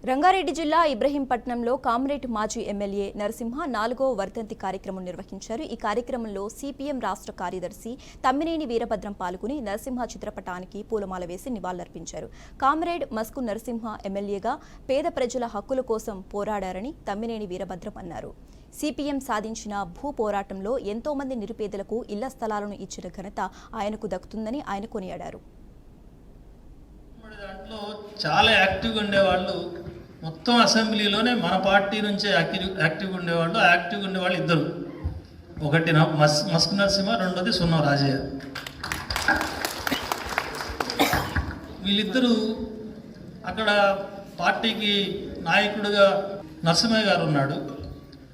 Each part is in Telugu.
రంగారెడ్డి జిల్లా ఇబ్రహీంపట్నంలో కామ్రేడ్ మాజీ ఎమ్మెల్యే నరసింహ 4వ వర్ధంతి కార్యక్రమం నిర్వహించారు. ఈ కార్యక్రమంలో సిపిఎం రాష్ట్ర కార్యదర్శి తమ్మినేని వీరభద్రం పాల్గొని నరసింహ చిత్రపటానికి పూలమాల వేసి నివాళులర్పించారు. కామ్రేడ్ మస్కు నరసింహ ఎమ్మెల్యేగా పేద ప్రజల హక్కుల కోసం పోరాడారని తమ్మినేని వీరభద్రం అన్నారు. సిపిఎం సాధించిన భూ పోరాటంలో ఎంతో మంది నిరుపేదలకు ఇళ్ల స్థలాలను ఇచ్చిన ఘనత ఆయనకు దక్కుతుందని ఆయన కొనియాడారు. దాంట్లో చాలా యాక్టివ్గా ఉండేవాళ్ళు మొత్తం అసెంబ్లీలోనే మన పార్టీ నుంచే యాక్టివ్గా ఉండేవాళ్ళు ఇద్దరు. ఒకటి మస్కు నరసింహ, రెండోది సున్నం రాజయ్య. వీళ్ళిద్దరూ అక్కడ పార్టీకి నాయకుడిగా నరసింహయ్య గారు ఉన్నాడు.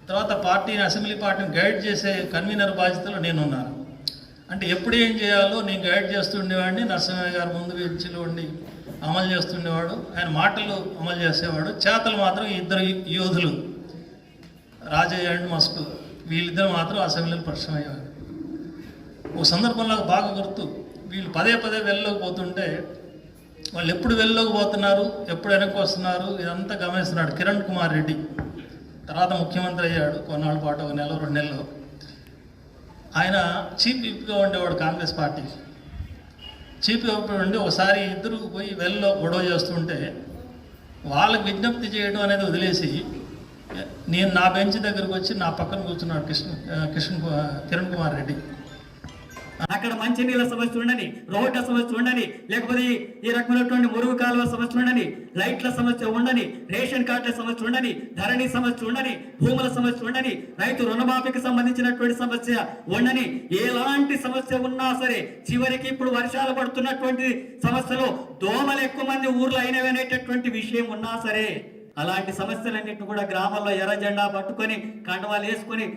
తర్వాత అసెంబ్లీ పార్టీని గైడ్ చేసే కన్వీనర్ బాధ్యతలో నేనున్నాను. అంటే ఎప్పుడు ఏం చేయాలో నేను గైడ్ చేస్తుండేవాడిని. నరసింహయ్య గారు ముందు బెంచ్లో ఉండి అమలు చేస్తుండేవాడు. ఆయన మాటలు అమలు చేసేవాడు, చేతలు మాత్రం ఇద్దరు యోధులు రాజయ్య అండ్ మస్కు వీళ్ళిద్దరు మాత్రం అసెంబ్లీలో పరిచయం అయ్యేవారు. ఒక సందర్భంలో బాగా గుర్తు, వీళ్ళు పదే వెళ్ళలోకి పోతుంటే వాళ్ళు ఎప్పుడు వెళ్ళలోకి పోతున్నారు, ఎప్పుడు వెనక్కి వస్తున్నారు ఇదంతా గమనిస్తున్నాడు కిరణ్ కుమార్ రెడ్డి. తర్వాత ముఖ్యమంత్రి అయ్యాడు కొన్నాళ్ళ పాటు, 1 నెల 2 నెలలు. ఆయన చీఫ్ విప్గా ఉండేవాడు కాంగ్రెస్ పార్టీకి. చీఫ్ విప్ ఉండి ఒకసారి ఇద్దరు పోయి వెళ్ళలో గొడవ చేస్తుంటే వాళ్ళకి విజ్ఞప్తి చేయడం అనేది వదిలేసి నేను నా బెంచ్ దగ్గరకు వచ్చి నా పక్కన కూర్చున్నాడు కిరణ్ కుమార్ రెడ్డి. అక్కడ మంచినీళ్ళ సమస్య ఉండని, రోడ్ల సమస్య ఉండని, లేకపోతే ఈ రకమైనటువంటి మురుగు కాలువ సమస్య ఉండని, లైట్ల సమస్య ఉండని, రేషన్ కార్డుల సమస్య ఉండని, ధరణి సమస్య ఉండని, భూముల సమస్య ఉండని, రైతు రుణమాఫీకి సంబంధించినటువంటి సమస్య ఉండని, ఎలాంటి సమస్య ఉన్నా సరే చివరికి ఇప్పుడు వర్షాలు పడుతున్నటువంటి సమస్యలో దోమలు ఎక్కువ మంది ఊర్లో అయినవి అనేటటువంటి విషయం ఉన్నా సరే అలాంటి సమస్యలన్నింటినీ కూడా గ్రామాల్లో ఎర్ర జెండా పట్టుకొని కండవాలు వేసుకొని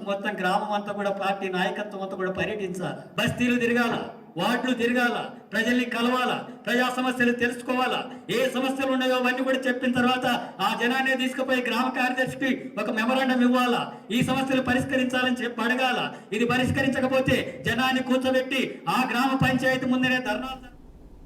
మొత్తం గ్రామం అంతా కూడా పార్టీ నాయకత్వం అంతా కూడా పర్యటించాలి. బస్తీలు తిరగాల, వార్డులు తిరగాల, ప్రజల్ని కలవాల, ప్రజా సమస్యలు తెలుసుకోవాలా, ఏ సమస్యలు ఉన్నాయో అవన్నీ కూడా చెప్పిన తర్వాత ఆ జనాన్ని తీసుకుపోయి గ్రామ కార్యదర్శికి ఒక మెమరాండం ఇవ్వాలా, ఈ సమస్యలు పరిష్కరించాలని చెప్పి అడగాల. ఇది పరిష్కరించకపోతే జనాన్ని కూర్చోబెట్టి ఆ గ్రామ పంచాయతీ ముందరే ధర్నా